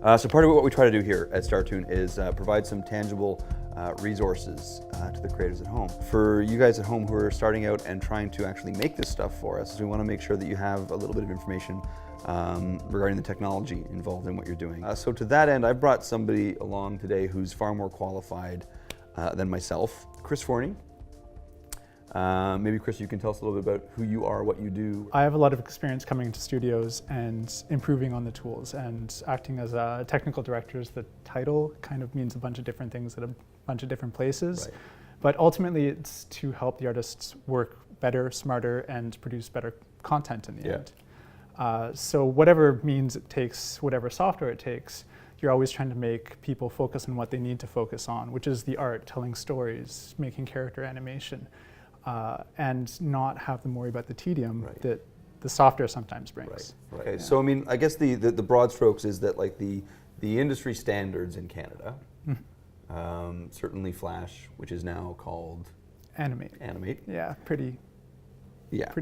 So part of what we try to do here at StarToon is provide some tangible resources to the creators at home. For you guys at home who are starting out and trying to actually make this stuff for us, we want to make sure that you have a little bit of information regarding the technology involved in what you're doing. So to that end, I've brought somebody along today who's far more qualified than myself, Chris Fourney. Maybe Chris, you can tell us a little bit about who you are, what you do. I have a lot of experience coming into studios and improving on the tools, and acting as a technical director is the title, kind of means a bunch of different things at a bunch of different places. Right. But ultimately it's to help the artists work better, smarter, and produce better content in the end. So whatever means it takes, whatever software it takes, you're always trying to make people focus on what they need to focus on, which is the art, telling stories, making character animation. And not have them worry about the tedium that the software sometimes brings. Right. Okay, so I mean, I guess the broad strokes is that like the industry standards in Canada, certainly Flash, which is now called Animate. Yeah, pretty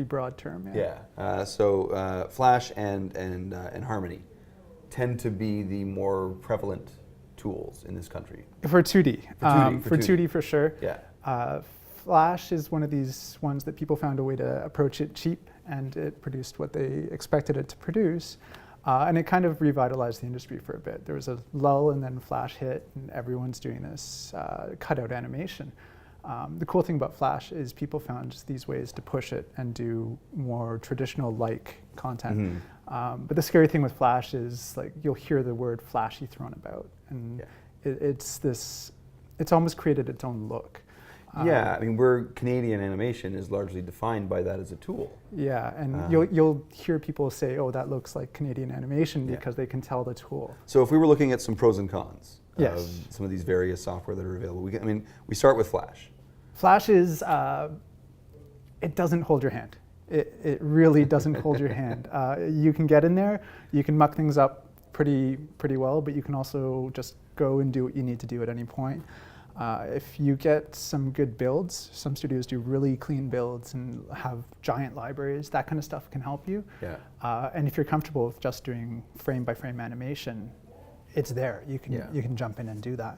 broad term. So Flash and Harmony tend to be the more prevalent tools in this country. For 2D. For 2D for sure. Yeah. Flash is one of these ones that people found a way to approach it cheap, and it produced what they expected it to produce. And it kind of revitalized the industry for a bit. There was a lull, and then Flash hit, and everyone's doing this cutout animation. The cool thing about Flash is people found these ways to push it and do more traditional-like content. But the scary thing with Flash is like you'll hear the word flashy thrown about, and it's almost created its own look. I mean, Canadian animation is largely defined by that as a tool. Yeah, and you'll hear people say, "Oh, that looks like Canadian animation," because they can tell the tool. So if we were looking at some pros and cons of some of these various software that are available, we start with Flash. Flash is it doesn't hold your hand. It really doesn't hold your hand. You can get in there, you can muck things up pretty well, but you can also just go and do what you need to do at any point. If you get some good builds, some studios do really clean builds and have giant libraries, that kind of stuff can help you. And if you're comfortable with just doing frame-by-frame animation, it's there. You can jump in and do that.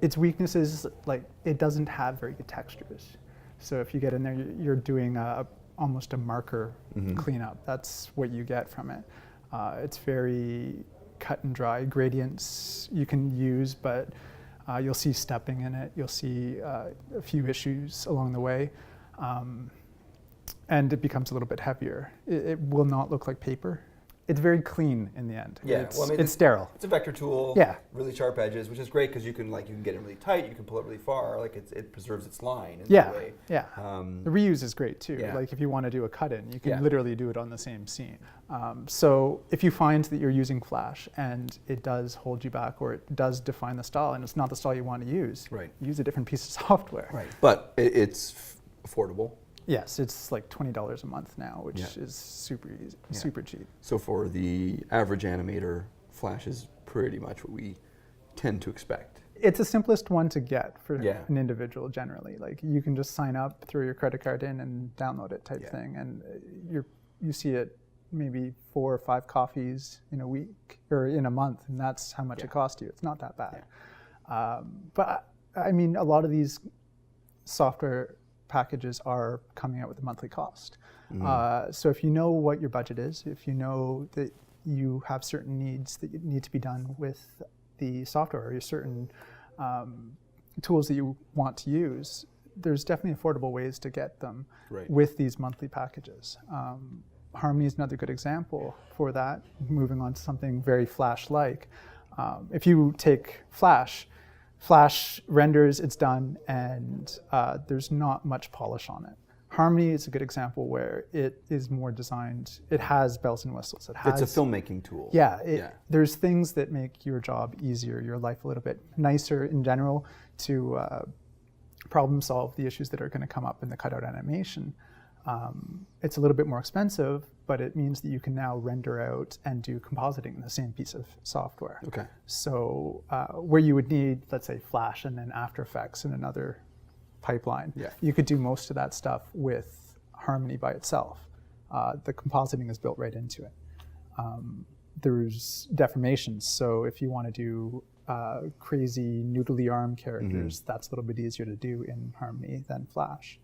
Its weaknesses, like it doesn't have very good textures. So if you get in there, you're doing almost a marker cleanup. That's what you get from it. It's very cut and dry. Gradients you can use, but you'll see stepping in it. You'll see a few issues along the way. And it becomes a little bit heavier. It will not look like paper. It's very clean in the end. It's sterile. It's a vector tool. Really sharp edges, which is great because you can get it really tight. You can pull it really far. Like it preserves its line. In that way. The reuse is great too. Like if you want to do a cut-in, you can literally do it on the same scene. So if you find that you're using Flash and it does hold you back, or it does define the style, and it's not the style you want to use, use a different piece of software. But it's affordable. Yes, it's like $20 a month now, which is super easy, super cheap. So for the average animator, Flash is pretty much what we tend to expect. It's the simplest one to get for an individual generally. Like you can just sign up, throw your credit card in, and download it type thing, and you see it maybe 4 or 5 coffees in a week or in a month, and that's how much it costs you. It's not that bad. But I mean, a lot of these software packages are coming out with a monthly cost. So if you know what your budget is, if you know that you have certain needs that need to be done with the software, or certain tools that you want to use, there's definitely affordable ways to get them with these monthly packages. Harmony is another good example for that, moving on to something very Flash-like. If you take Flash renders, it's done, and there's not much polish on it. Harmony is a good example where it is more designed, it has bells and whistles. It's a filmmaking tool. There's things that make your job easier, your life a little bit nicer in general, to problem solve the issues that are going to come up in the cutout animation. It's a little bit more expensive, but it means that you can now render out and do compositing in the same piece of software. So where you would need, let's say, Flash and then After Effects in another pipeline, you could do most of that stuff with Harmony by itself. The compositing is built right into it. there's deformations. So if you want to do crazy noodly arm characters, that's a little bit easier to do in Harmony than Flash.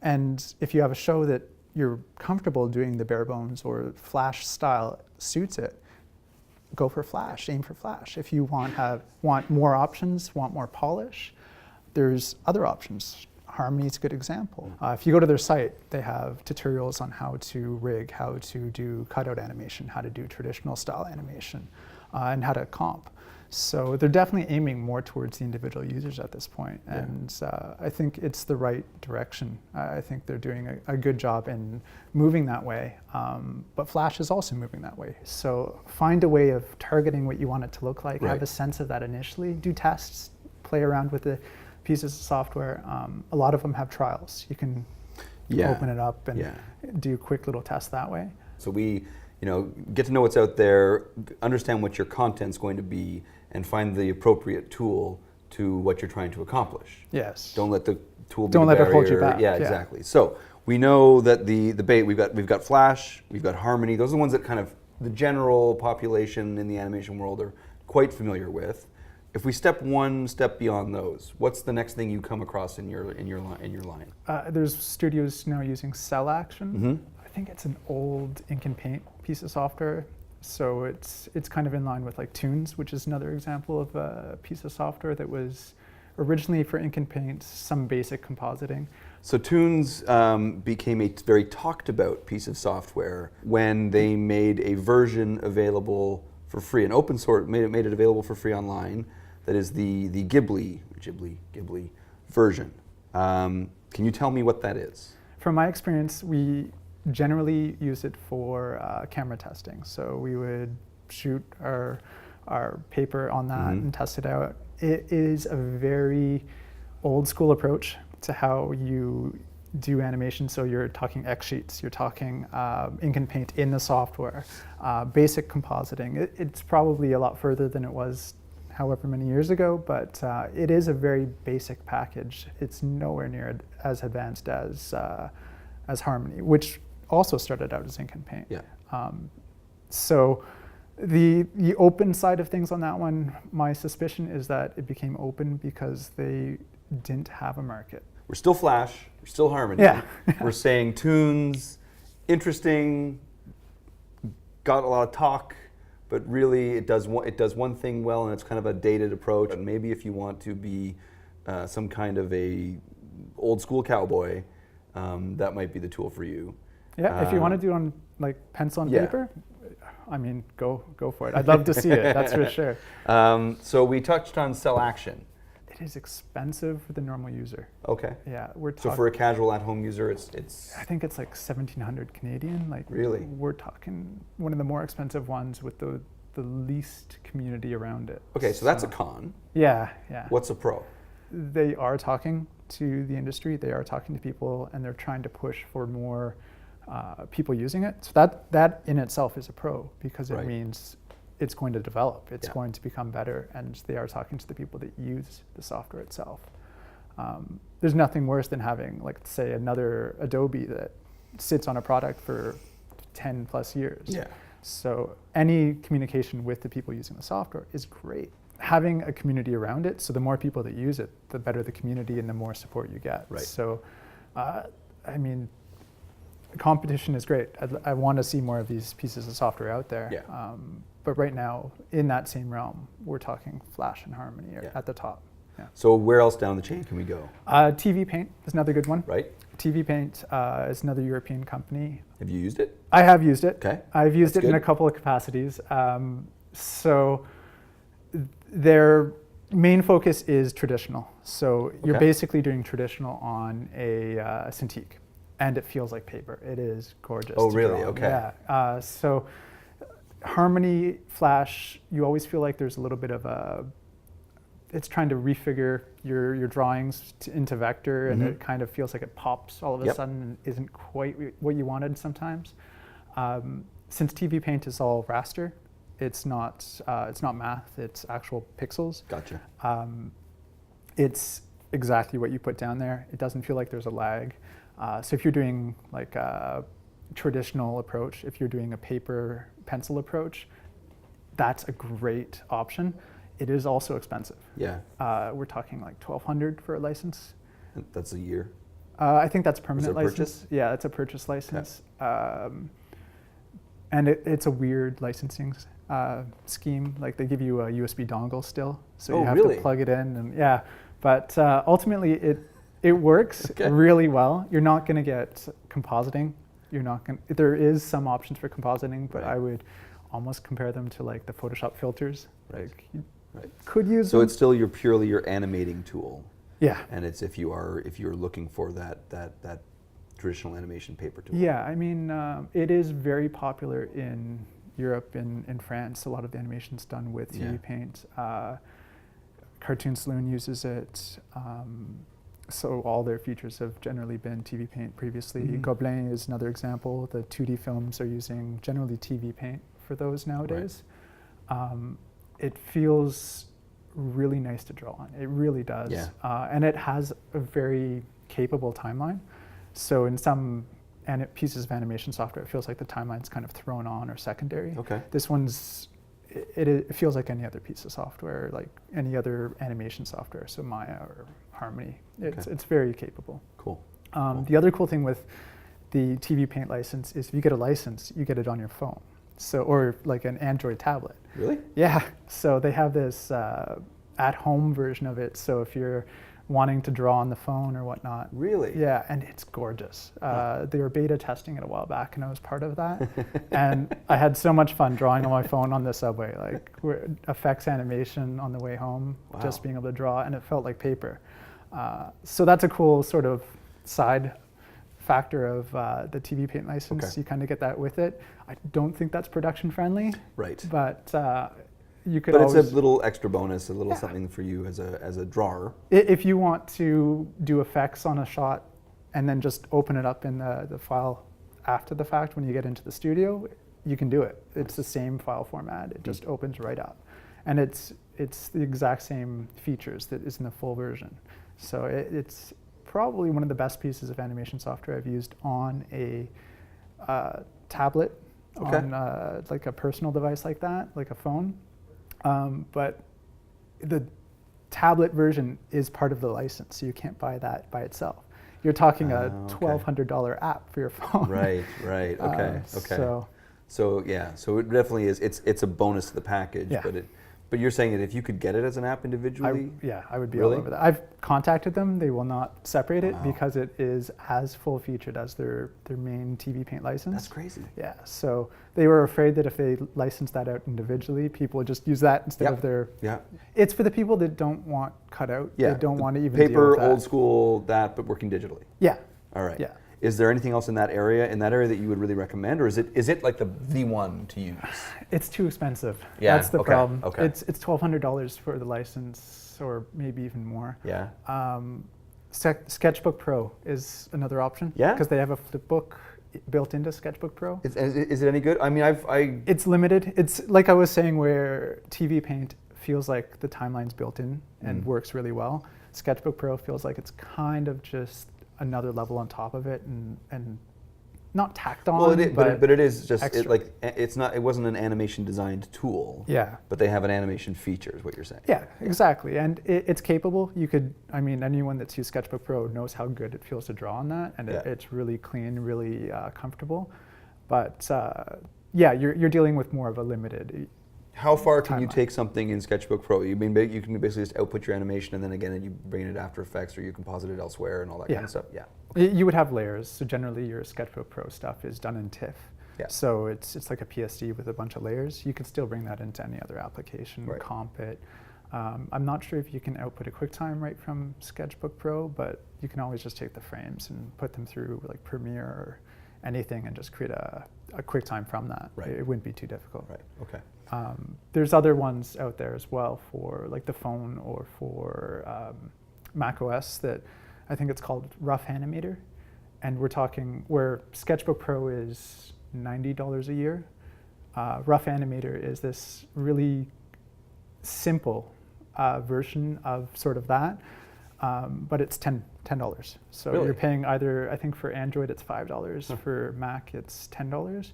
And if you have a show that you're comfortable doing the bare bones or Flash style suits it, go for Flash, aim for Flash. If you want more options, want more polish, there's other options. Harmony is a good example. If you go to their site, they have tutorials on how to rig, how to do cutout animation, how to do traditional style animation, and how to comp. So they're definitely aiming more towards the individual users at this point. Yeah. And I think it's the right direction. I think they're doing a good job in moving that way. But Flash is also moving that way. So find a way of targeting what you want it to look like, have a sense of that initially, do tests, play around with the pieces of software. A lot of them have trials. You can open it up and do quick little tests that way. So we get to know what's out there, understand what your content's going to be, and find the appropriate tool to what you're trying to accomplish. Yes. Don't let the tool be Don't the let barrier. it hold you back. Yeah, exactly. So we know that the bait, we've got Flash, we've got Harmony. Those are the ones that kind of the general population in the animation world are quite familiar with. If we step one step beyond those, what's the next thing you come across in your line? There's studios now using Cell Action. I think it's an old Ink and Paint piece of software. So it's kind of in line with like Toonz, which is another example of a piece of software that was originally for Ink and Paint, some basic compositing. So Toonz became a very talked about piece of software when they made a version available for free, an open source, made it available for free online. That is the Ghibli version. Can you tell me what that is? From my experience, we generally use it for camera testing. So we would shoot our paper on that and test it out. It is a very old school approach to how you do animation. So you're talking X sheets, you're talking Ink and Paint in the software, basic compositing. It's probably a lot further than it was however many years ago, but it is a very basic package. It's nowhere near as advanced as Harmony, which also started out as Ink and Paint. Yeah. So the open side of things on that one, my suspicion is that it became open because they didn't have a market. We're still Flash, we're still Harmony. Yeah. We're saying Toonz, interesting, got a lot of talk, but really it does one thing well, and it's kind of a dated approach. And maybe if you want to be some kind of a old school cowboy, that might be the tool for you. Yeah, if you want to do on like pencil and paper, I mean, go for it. I'd love to see it, that's for sure. So we touched on Cell Action. It is expensive for the normal user. Okay. Yeah, so for a casual at-home user, it's. I think it's like 1,700 Canadian. Like really, we're talking one of the more expensive ones with the least community around it. Okay, so that's a con. Yeah. What's a pro? They are talking to the industry. They are talking to people, and they're trying to push for more people using it. So that in itself is a pro because it means it's going to develop. It's going to become better, and they are talking to the people that use the software itself. There's nothing worse than having, like, say, another Adobe that sits on a product for 10 plus years. Yeah. So any communication with the people using the software is great. Having a community around it, so the more people that use it, the better the community and the more support you get. Right. So, I mean, competition is great. I want to see more of these pieces of software out there. Yeah. But right now, in that same realm, we're talking Flash and Harmony at the top. Yeah. So where else down the chain can we go? TV Paint is another good one. Right. TV Paint is another European company. Have you used it? I have used it. Okay. I've used it in a couple of capacities. So their main focus is traditional. So you're basically doing traditional on a Synfig, and it feels like paper. It is gorgeous. Oh, really? Okay. Yeah. So Harmony, Flash, you always feel like there's a little bit of it's trying to refigure your drawings into vector, and it kind of feels like it pops all of a sudden and isn't quite what you wanted sometimes. Since TV Paint is all raster, it's not math, it's actual pixels. Gotcha. It's exactly what you put down there. It doesn't feel like there's a lag. So if you're doing like traditional approach, if you're doing a paper pencil approach, that's a great option. It is also expensive. Yeah. We're talking like $1,200 for a license. That's a year. I think that's permanent license. Purchase? Yeah, it's a purchase license. Okay. And it's a weird licensing scheme. Like they give you a USB dongle still, so you have to plug it in, and yeah. But ultimately, it works really well. You're not going to get compositing. You're not going. There is some options for compositing, but I would almost compare them to like the Photoshop filters. Like you could use. So it's still purely your animating tool. Yeah. And it's if you're looking for that traditional animation paper tool. Yeah, I mean, it is very popular in Europe, in France. A lot of the animation's done with TV Paint. Cartoon Saloon uses it. So all their features have generally been TV Paint previously. Gobelin is another example. The 2D films are using generally TV Paint for those nowadays. Right. It feels really nice to draw on. It really does. Yeah. And it has a very capable timeline. So in some pieces of animation software, it feels like the timeline's kind of thrown on or secondary. Okay. This one's, it feels like any other piece of software, like any other animation software, so Maya or Harmony. It's very capable. Cool. The other cool thing with the TV Paint license is if you get a license, you get it on your phone. So, or like an Android tablet. Really? Yeah. So they have this at-home version of it. So if you're wanting to draw on the phone or whatnot. Really? Yeah, and it's gorgeous. They were beta testing it a while back, and I was part of that. And I had so much fun drawing on my phone on the subway, like effects animation on the way home, just being able to draw, and it felt like paper. So that's a cool sort of side factor of the TV Paint license. Okay. You kind of get that with it. I don't think that's production friendly. Right. But you could. But it's a little extra bonus, a little something for you as a drawer. If you want to do effects on a shot and then just open it up in the file after the fact when you get into the studio, you can do it. It's the same file format. It just opens right up. And it's the exact same features that is in the full version. So it's probably one of the best pieces of animation software I've used on a tablet, on like a personal device like that, like a phone. But the tablet version is part of the license, so you can't buy that by itself. You're talking a $1,200 app for your phone. Right, right, okay, okay. So yeah, so it definitely is, it's a bonus to the package, but you're saying that if you could get it as an app individually? I would be all over that. I've contacted them. They will not separate it because it is as full featured as their main TV Paint license. That's crazy. Yeah, so they were afraid that if they licensed that out individually, people would just use that instead of their... Yeah. It's for the people that don't want cutout. Yeah. They don't want to even deal with that. Old school, but working digitally. Yeah. All right. Yeah. Is there anything else in that area that you would really recommend, or is it like the one to use? It's too expensive. Yeah, that's the problem. Okay. It's $1,200 for the license, or maybe even more. Yeah. Sketchbook Pro is another option. Yeah. Because they have a flipbook built into Sketchbook Pro. Is it any good? I mean, It's limited. It's like I was saying, where TV Paint feels like the timeline's built in and works really well. Sketchbook Pro feels like it's kind of just another level on top of it, and not tacked on. Well, but it is just it wasn't an animation designed tool. Yeah. But they have an animation feature, is what you're saying. Yeah, exactly, and it's capable. You could, I mean, anyone that's used Sketchbook Pro knows how good it feels to draw on that, and it's really clean, really comfortable. But you're dealing with more of a limited. How far can you take something in Sketchbook Pro? You can basically just output your animation, and then again, you bring it to After Effects, or you composite it elsewhere, and all that kind of stuff. Yeah. Okay. You would have layers. So generally, your Sketchbook Pro stuff is done in TIFF. Yeah. So it's like a PSD with a bunch of layers. You could still bring that into any other application, comp it. I'm not sure if you can output a QuickTime right from Sketchbook Pro, but you can always just take the frames and put them through like Premiere or anything, and just create a QuickTime from that. Right. It wouldn't be too difficult. Right. Okay. There's other ones out there as well for like the phone or for Mac OS that I think it's called Rough Animator, and we're talking where Sketchbook Pro is $90 a year. Rough Animator is this really simple version of sort of that. but it's $10. So Really? you're paying either, I think for Android it's $5, for Mac it's $10,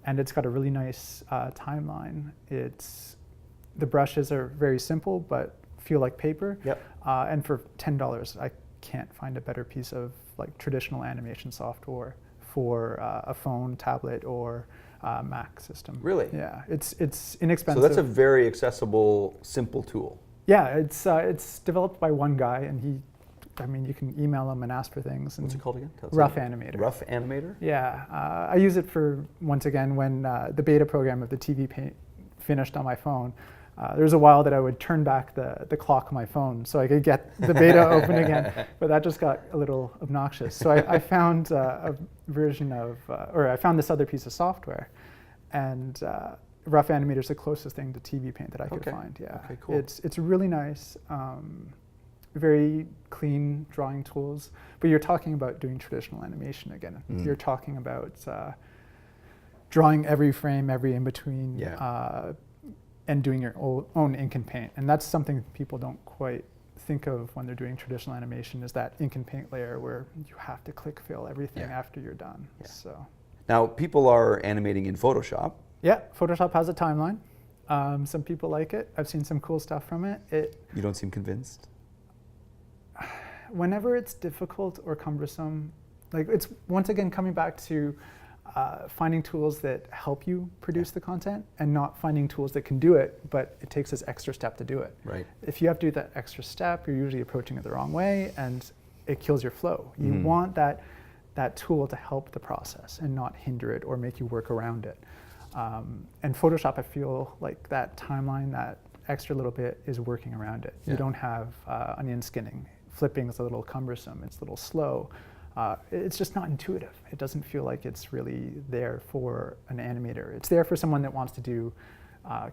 and it's got a really nice timeline. The brushes are very simple, but feel like paper. Yep. And for $10, I can't find a better piece of like traditional animation software for a phone, tablet, or Mac system. Really? Yeah, it's inexpensive. So that's a very accessible, simple tool. Yeah, it's developed by one guy, and you can email him and ask for things. And What's it called again? Rough Animator. Rough Animator? Yeah, I use it for, once again, when the beta program of the TV Paint finished on my phone. There was a while that I would turn back the clock on my phone so I could get the beta open again, but that just got a little obnoxious. So I found a version of, or I found this other piece of software, and Rough Animator is the closest thing to TV Paint that I could find. Yeah, okay, cool. It's really nice, very clean drawing tools. But you're talking about doing traditional animation again. You're talking about drawing every frame, every in between. Yeah. And doing your own ink and paint. And that's something people don't quite think of when they're doing traditional animation, is that ink and paint layer where you have to click fill everything after you're done. Yeah. So Now, people are animating in Photoshop. yeah, Photoshop has a timeline. Some people like it. I've seen some cool stuff from it. You don't seem convinced? Whenever it's difficult or cumbersome, like it's once again coming back to finding tools that help you produce the content, and not finding tools that can do it, but it takes this extra step to do it. Right. If you have to do that extra step, you're usually approaching it the wrong way, and it kills your flow. You want that tool to help the process and not hinder it or make you work around it. And Photoshop, I feel like that timeline, that extra little bit, is working around it. You don't have onion skinning. Flipping is a little cumbersome. It's a little slow. It's just not intuitive. It doesn't feel like it's really there for an animator. It's there for someone that wants to do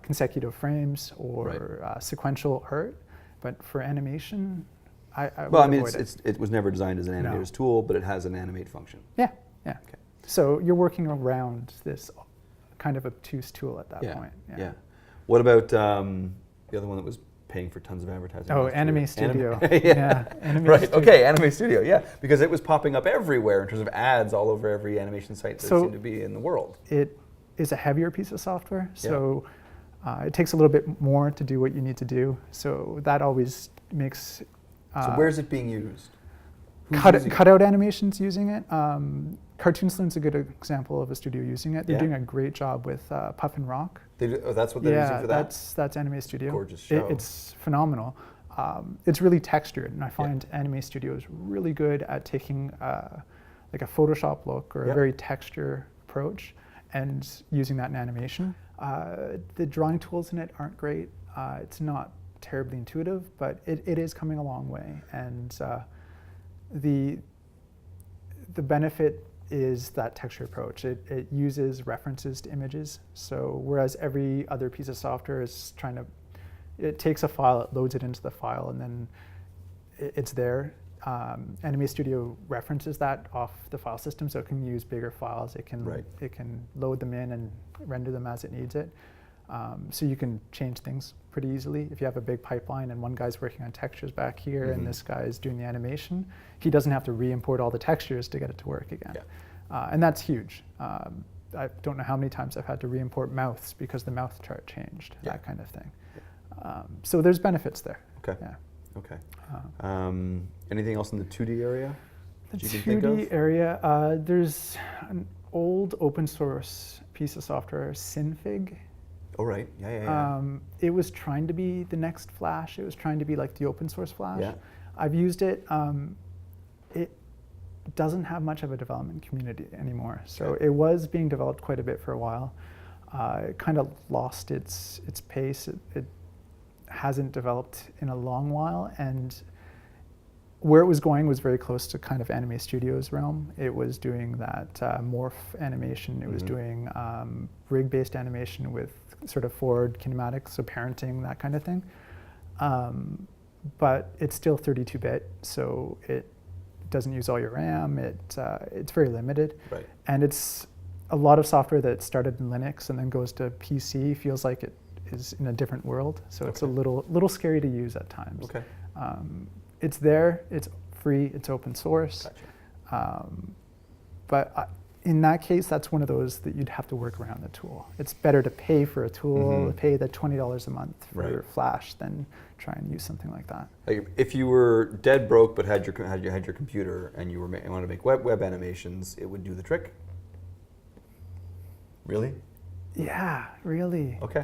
consecutive frames or sequential art. But for animation, I would avoid it. It was never designed as an animator's tool, but it has an animate function. Yeah, yeah. Okay. So you're working around this kind of obtuse tool at that point. Yeah. What about the other one that was paying for tons of advertising? Oh, Anime Studio. Anime right. Studio. Okay, Anime Studio. Yeah, because it was popping up everywhere in terms of ads all over every animation site that seemed to be in the world. It is a heavier piece of software, so it takes a little bit more to do what you need to do. So that always makes. So where's it being used? Cutout animations using it. Cartoon Saloon's a good example of a studio using it. They're doing a great job with Puffin Rock. That's what they're using for that? That's Anime Studio. Gorgeous show. It's phenomenal. It's really textured, and I find Anime Studio is really good at taking like a Photoshop look or a very texture approach and using that in animation. The drawing tools in it aren't great. It's not terribly intuitive, but it is coming a long way. And the benefit is that texture approach. It uses references to images. So whereas every other piece of software is it takes a file, it loads it into the file, and then it's there. Anime Studio references that off the file system, so it can use bigger files. It can load them in and render them as it needs it. So you can change things pretty easily. If you have a big pipeline and one guy's working on textures back here and this guy's doing the animation, he doesn't have to re-import all the textures to get it to work again. And that's huge. I don't know how many times I've had to re-import mouths because the mouth chart changed, that kind of thing. So there's benefits there. Okay. Yeah. Okay. Anything else in the 2D area that you can 2D think of? area, there's an old open source piece of software, Synfig. Oh, right. Yeah. It was trying to be the next Flash. It was trying to be like the open source Flash. Yeah. I've used it. It doesn't have much of a development community anymore. So it was being developed quite a bit for a while. It kind of lost its pace. It hasn't developed in a long while, and where it was going was very close to kind of Anime Studio's realm. It was doing that morph animation. It was doing rig-based animation with sort of forward kinematics, so parenting, that kind of thing. But it's still 32-bit, so it doesn't use all your RAM. It's very limited. Right. And it's a lot of software that started in Linux and then goes to PC feels like it is in a different world. So it's a little scary to use at times. Okay. it's there, it's free, it's open source. Gotcha. But in that case, that's one of those that you'd have to work around the tool. It's better to pay for a tool, pay the $20 a month for Flash than try and use something like that. Like if you were dead broke but had your computer and you wanted to make web animations, it would do the trick? Really? Yeah, really. Okay.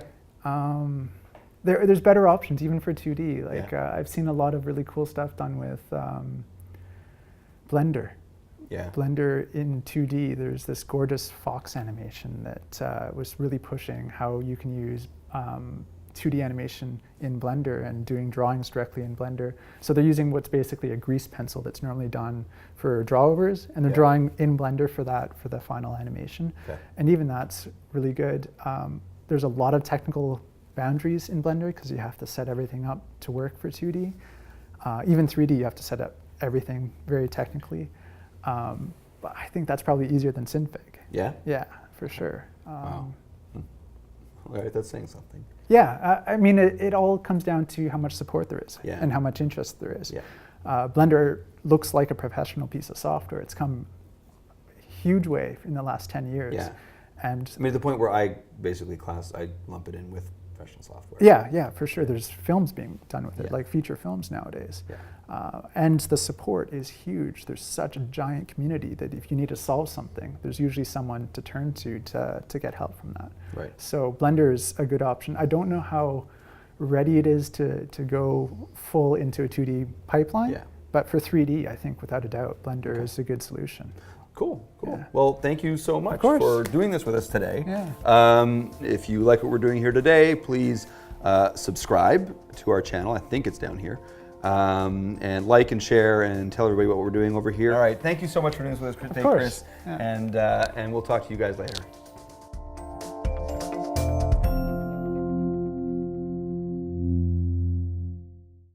There's better options even for 2D. Like I've seen a lot of really cool stuff done with Blender. Yeah. Blender in 2D, there's this gorgeous fox animation that was really pushing how you can use 2D animation in Blender and doing drawings directly in Blender. So they're using what's basically a grease pencil that's normally done for drawovers, and they're drawing in Blender for the final animation. Okay. And even that's really good. There's a lot of technical boundaries in Blender because you have to set everything up to work for 2D. Even 3D, you have to set up everything very technically. But I think that's probably easier than Synfig. Yeah? Yeah, for sure. Wow. All right, that's saying something. Yeah, I mean, it all comes down to how much support there is and how much interest there is. Yeah. Blender looks like a professional piece of software. It's come a huge way in the last 10 years. Yeah. And I mean, to the point where I basically I lump it in with professional software. Yeah, for sure. There's films being done with it, like feature films nowadays. Yeah. And the support is huge. There's such a giant community that if you need to solve something, there's usually someone to turn to get help from that. Right. So Blender is a good option. I don't know how ready it is to go full into a 2D pipeline, but for 3D, I think without a doubt, Blender is a good solution. Cool. Yeah. Well, thank you so much for doing this with us today. Yeah. If you like what we're doing here today, please subscribe to our channel. I think it's down here. And like and share and tell everybody what we're doing over here. All right. Thank you so much for doing this with us today, Chris. Yeah. And we'll talk to you guys later.